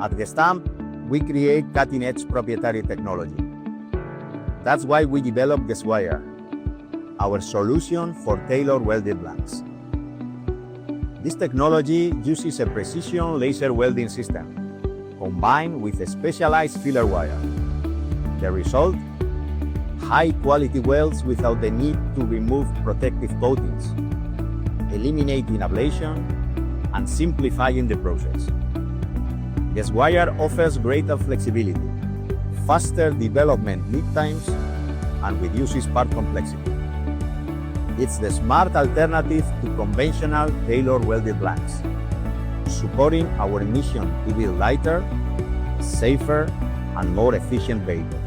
At 𝗚𝗲𝘀, we create cutting-edge proprietary technology. That's why we developed 𝗚𝗲𝘀, our solution for tailored welded blanks. This technology uses a precision laser welding system, combined with a specialized filler wire. The result? High-quality welds without the need to remove protective coatings, eliminating ablation and simplifying the process. 𝗚𝗲𝘀 offers greater flexibility, faster development lead times, and reduces part complexity. It's the smart alternative to conventional tailored welded blanks, supporting our mission to build lighter, safer, and more efficient vehicles.